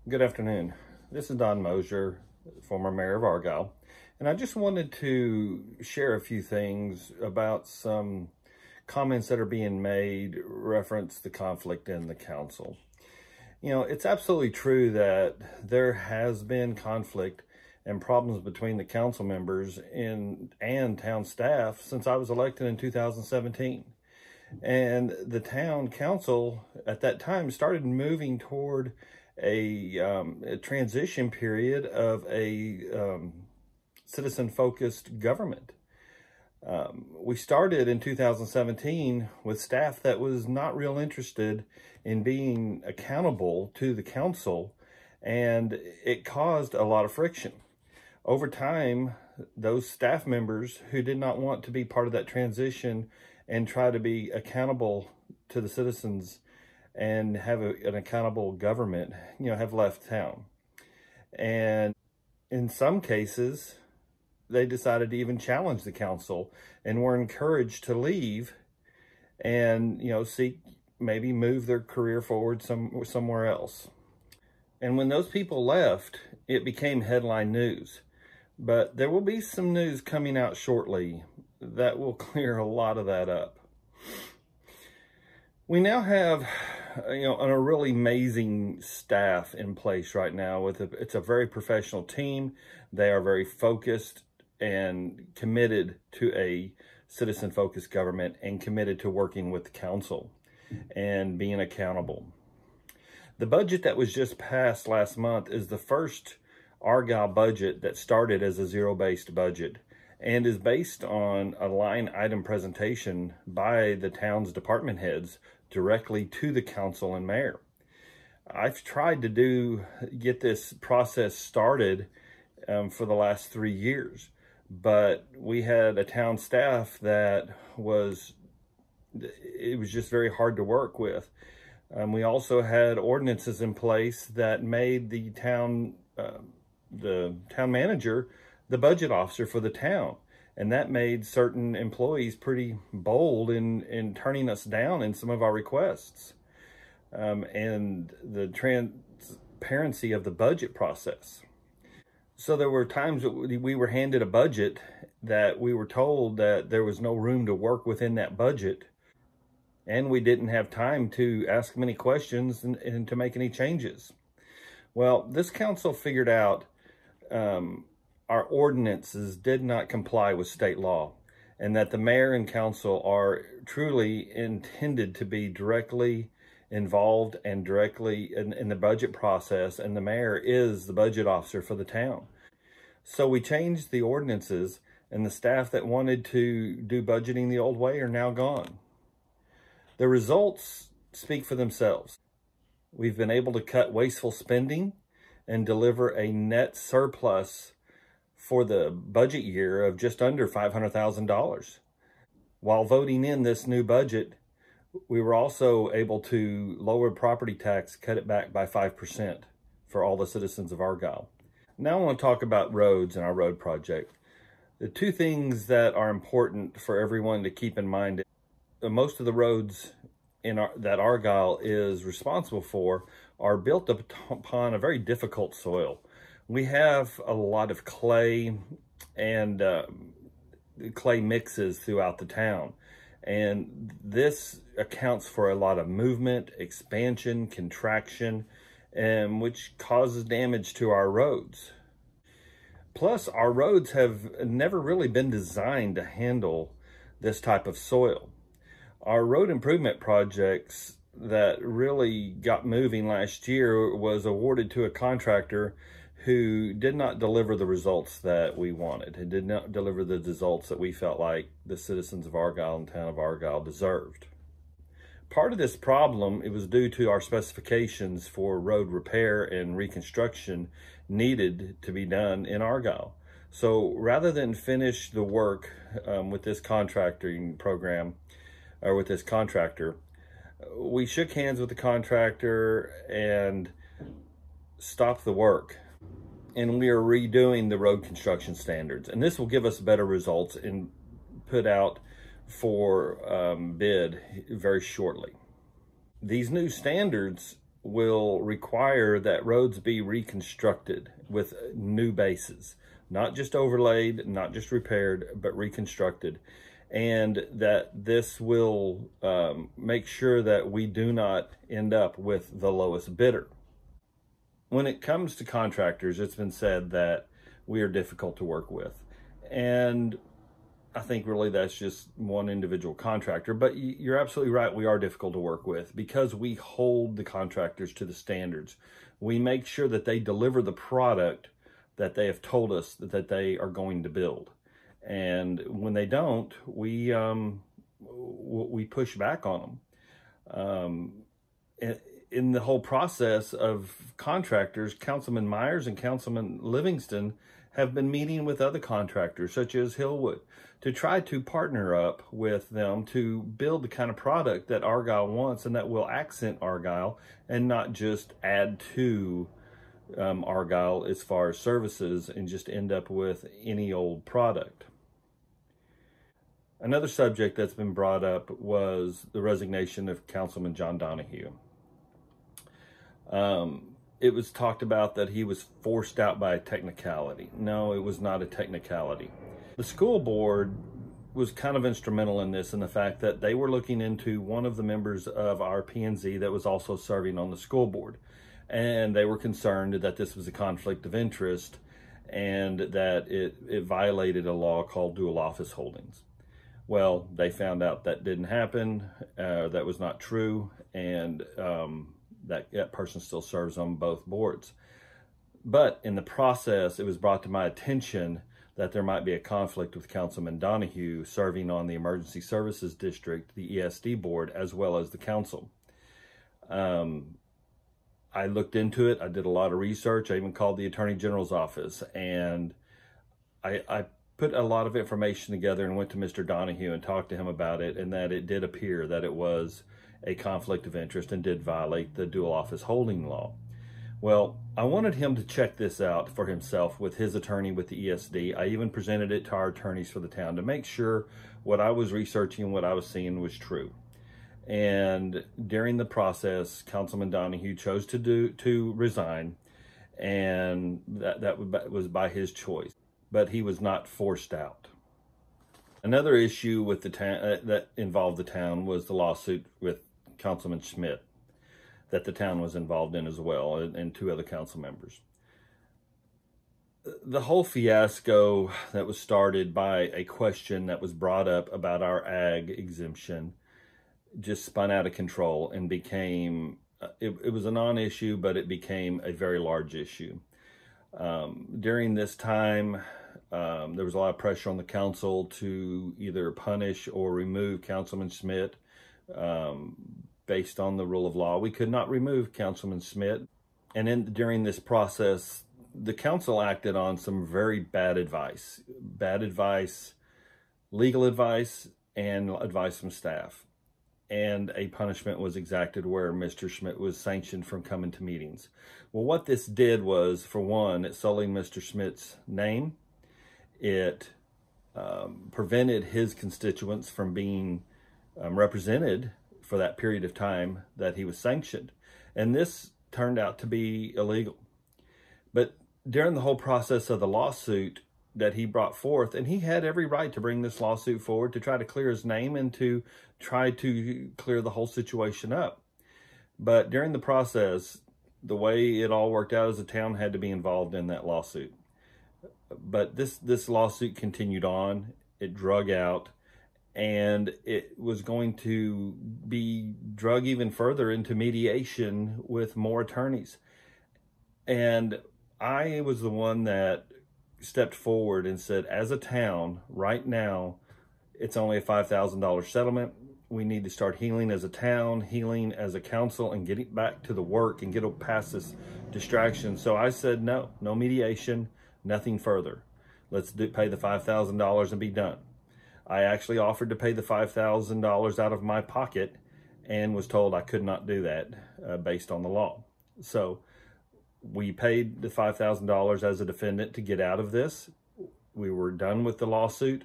Good afternoon. This is Don Mosier, former mayor of Argyle, and I just wanted to share a few things about some comments that are being made reference the conflict in the council. You know, it's absolutely true that there has been conflict and problems between the council members and town staff since I was elected in 2017. And the town council at that time started moving toward a transition period of a citizen-focused government. We started in 2017 with staff that was not real interested in being accountable to the council, and it caused a lot of friction. Over time, those staff members who did not want to be part of that transition and try to be accountable to the citizens and have an accountable government, have left town. And in some cases, they decided to even challenge the council and were encouraged to leave and, maybe move their career forward somewhere else. And when those people left, it became headline news. But there will be some news coming out shortly that will clear a lot of that up. We now have, a really amazing staff in place right now. It's a very professional team. They are very focused and committed to a citizen-focused government and committed to working with the council and being accountable. The budget that was just passed last month is the first Argyle budget that started as a zero-based budget and is based on a line item presentation by the town's department heads directly to the council and mayor. I've tried to get this process started for the last 3 years, but we had a town staff that it was just very hard to work with. We also had ordinances in place that made the town manager the budget officer for the town. And that made certain employees pretty bold in turning us down in some of our requests. And the transparency of the budget process. So there were times that we were handed a budget that we were told that there was no room to work within that budget. And we didn't have time to ask many questions and to make any changes. Well, this council figured out our ordinances did not comply with state law, and that the mayor and council are truly intended to be directly involved and directly in the budget process, and the mayor is the budget officer for the town. So we changed the ordinances, and the staff that wanted to do budgeting the old way are now gone. The results speak for themselves. We've been able to cut wasteful spending and deliver a net surplus for the budget year of just under $500,000. While voting in this new budget, we were also able to lower property tax, cut it back by 5% for all the citizens of Argyle. Now I want to talk about roads and our road project. The two things that are important for everyone to keep in mind: most of the roads that Argyle is responsible for are built upon a very difficult soil. We have a lot of clay and clay mixes throughout the town. And this accounts for a lot of movement, expansion, contraction, and which causes damage to our roads. Plus, our roads have never really been designed to handle this type of soil. Our road improvement projects that really got moving last year was awarded to a contractor who did not deliver the results that we wanted. It did not deliver the results that we felt like the citizens of Argyle and town of Argyle deserved. Part of this problem, it was due to our specifications for road repair and reconstruction needed to be done in Argyle. So rather than finish the work with this contracting program, or with this contractor, we shook hands with the contractor and stopped the work. And we are redoing the road construction standards. And this will give us better results and put out for bid very shortly. These new standards will require that roads be reconstructed with new bases, not just overlaid, not just repaired, but reconstructed. And that this will make sure that we do not end up with the lowest bidder. When it comes to contractors, it's been said that we are difficult to work with. And I think really that's just one individual contractor, but you're absolutely right. We are difficult to work with because we hold the contractors to the standards. We make sure that they deliver the product that they have told us that they are going to build. And when they don't, we push back on them. In the whole process of contractors, Councilman Myers and Councilman Livingston have been meeting with other contractors, such as Hillwood, to try to partner up with them to build the kind of product that Argyle wants and that will accent Argyle and not just add to Argyle as far as services and just end up with any old product. Another subject that's been brought up was the resignation of Councilman John Donahue. It was talked about that he was forced out by a technicality. No, it was not a technicality. The school board was kind of instrumental in this, in the fact that they were looking into one of the members of our P&Z that was also serving on the school board. And they were concerned that this was a conflict of interest and that it violated a law called dual office holdings. Well, they found out that didn't happen, that was not true, and that person still serves on both boards. But in the process, it was brought to my attention that there might be a conflict with Councilman Donahue serving on the Emergency Services District, the ESD board, as well as the council. I looked into it. I did a lot of research. I even called the Attorney General's office, and I put a lot of information together and went to Mr. Donahue and talked to him about it, and that it did appear that it was a conflict of interest and did violate the dual office holding law. Well, I wanted him to check this out for himself with his attorney with the ESD. I even presented it to our attorneys for the town to make sure what I was researching, what I was seeing was true. And during the process, Councilman Donahue chose to resign, and that was by his choice. But he was not forced out. Another issue with the town that involved the town was the lawsuit with Councilman Schmidt that the town was involved in as well, and two other council members. The whole fiasco that was started by a question that was brought up about our ag exemption just spun out of control and became, it was a non-issue, but it became a very large issue. During this time, there was a lot of pressure on the council to either punish or remove Councilman Schmidt based on the rule of law. We could not remove Councilman Schmidt. And during this process, the council acted on some very bad advice, legal advice, and advice from staff. And a punishment was exacted where Mr. Schmidt was sanctioned from coming to meetings. Well, what this did was, for one, it sullied Mr. Schmidt's name. It prevented his constituents from being represented for that period of time that he was sanctioned. And this turned out to be illegal. But during the whole process of the lawsuit that he brought forth, and he had every right to bring this lawsuit forward to try to clear his name and to try to clear the whole situation up. But during the process, the way it all worked out is the town had to be involved in that lawsuit. But this lawsuit continued on. It drug out, and it was going to be drug even further into mediation with more attorneys. And I was the one that stepped forward and said, as a town, right now, it's only a $5,000 settlement. We need to start healing as a town, healing as a council, and getting back to the work and get past this distraction. So I said, no mediation, nothing further. Let's pay the $5,000 and be done. I actually offered to pay the $5,000 out of my pocket and was told I could not do that based on the law. So we paid the $5,000 as a defendant to get out of this. We were done with the lawsuit.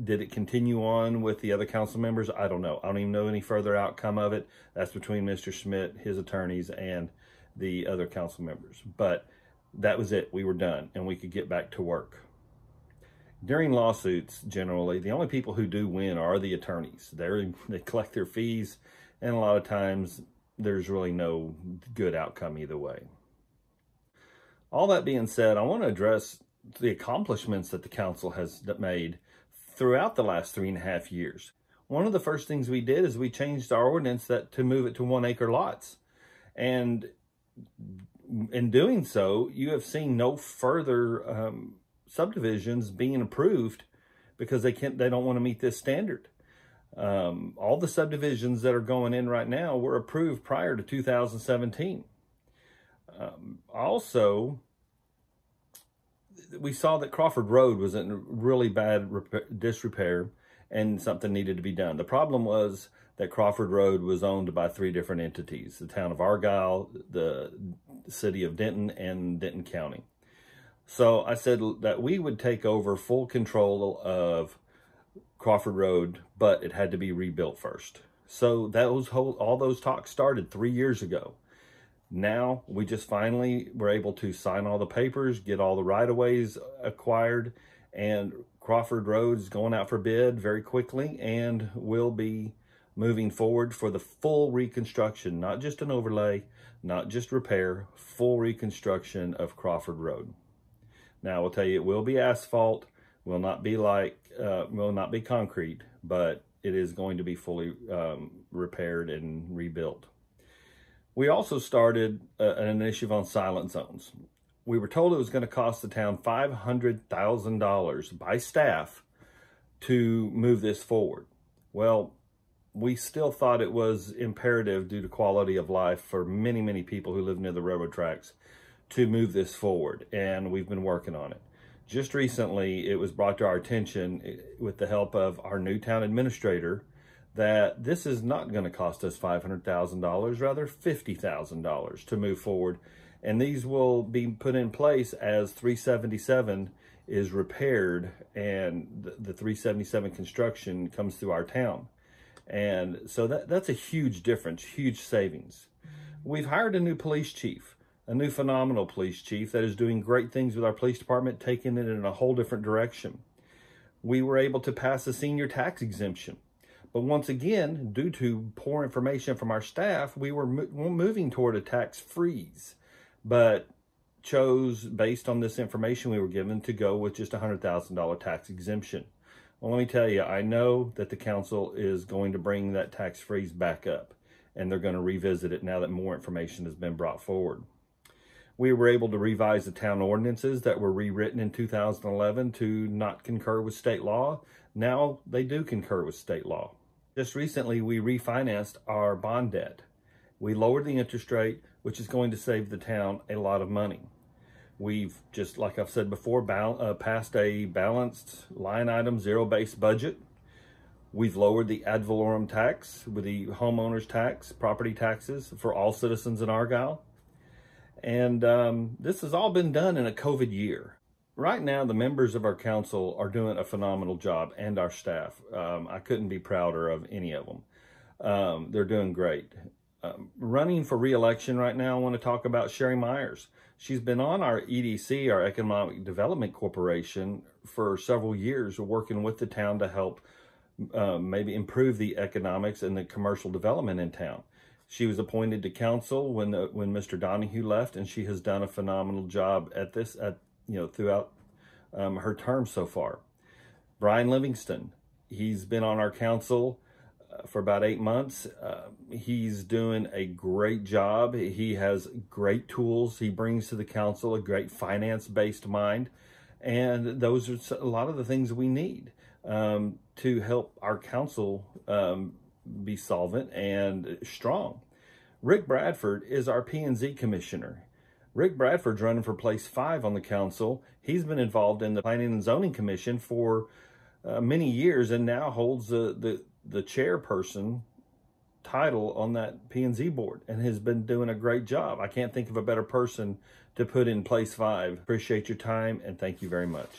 Did it continue on with the other council members? I don't know. I don't even know any further outcome of it. That's between Mr. Schmidt, his attorneys, and the other council members. But that was it. We were done, and we could get back to work. During lawsuits, generally, the only people who do win are the attorneys. They collect their fees, and a lot of times there's really no good outcome either way. All that being said, I want to address the accomplishments that the council has made throughout the last 3.5 years. One of the first things we did is we changed our ordinance to move it to 1 acre lots. And in doing so, you have seen no further subdivisions being approved because they don't want to meet this standard. All the subdivisions that are going in right now were approved prior to 2017. Also, we saw that Crawford Road was in really bad disrepair and something needed to be done. The problem was that Crawford Road was owned by 3 different entities: the town of Argyle, the city of Denton, and Denton County. So I said that we would take over full control of Crawford Road, but it had to be rebuilt first. So all those talks started 3 years ago. Now we just finally were able to sign all the papers, get all the right-of-ways acquired, and Crawford Road's going out for bid very quickly, and we'll be moving forward for the full reconstruction, not just an overlay, not just repair, full reconstruction of Crawford Road. Now, I'll tell you, it will be asphalt, will not be concrete, but it is going to be fully repaired and rebuilt. We also started an initiative on silent zones. We were told it was going to cost the town $500,000 by staff to move this forward. Well, we still thought it was imperative due to quality of life for many, many people who live near the railroad tracks to move this forward, and we've been working on it. Just recently, it was brought to our attention with the help of our new town administrator that this is not going to cost us $500,000, rather $50,000 to move forward. And these will be put in place as 377 is repaired and the 377 construction comes through our town. And so that's a huge difference, huge savings. We've hired a new police chief, a new phenomenal police chief that is doing great things with our police department, taking it in a whole different direction. We were able to pass a senior tax exemption. But once again, due to poor information from our staff, we were moving toward a tax freeze, but chose, based on this information we were given, to go with just a $100,000 tax exemption. Well, let me tell you, I know that the council is going to bring that tax freeze back up, and they're going to revisit it now that more information has been brought forward. We were able to revise the town ordinances that were rewritten in 2011 to not concur with state law. Now they do concur with state law. Just recently, we refinanced our bond debt. We lowered the interest rate, which is going to save the town a lot of money. We've, just like I've said before, passed a balanced line item, zero-based budget. We've lowered the ad valorem tax with the homeowner's tax, property taxes for all citizens in Argyle. And this has all been done in a COVID year. Right now, the members of our council are doing a phenomenal job, and our staff. I couldn't be prouder of any of them. They're doing great. Running for re-election right now, I want to talk about Sherry Myers. She's been on our EDC, our Economic Development Corporation, for several years, working with the town to help maybe improve the economics and the commercial development in town. She was appointed to council when Mr. Donahue left, and she has done a phenomenal job at this, throughout her term so far. Brian Livingston, he's been on our council for about 8 months. He's doing a great job. He has great tools. He brings to the council a great finance-based mind, and those are a lot of the things we need to help our council be solvent and strong. Rick Bradford is our P&Z commissioner. Rick Bradford's running for place 5 on the council. He's been involved in the Planning and Zoning Commission for many years and now holds the chairperson title on that P&Z board and has been doing a great job. I can't think of a better person to put in place 5. Appreciate your time and thank you very much.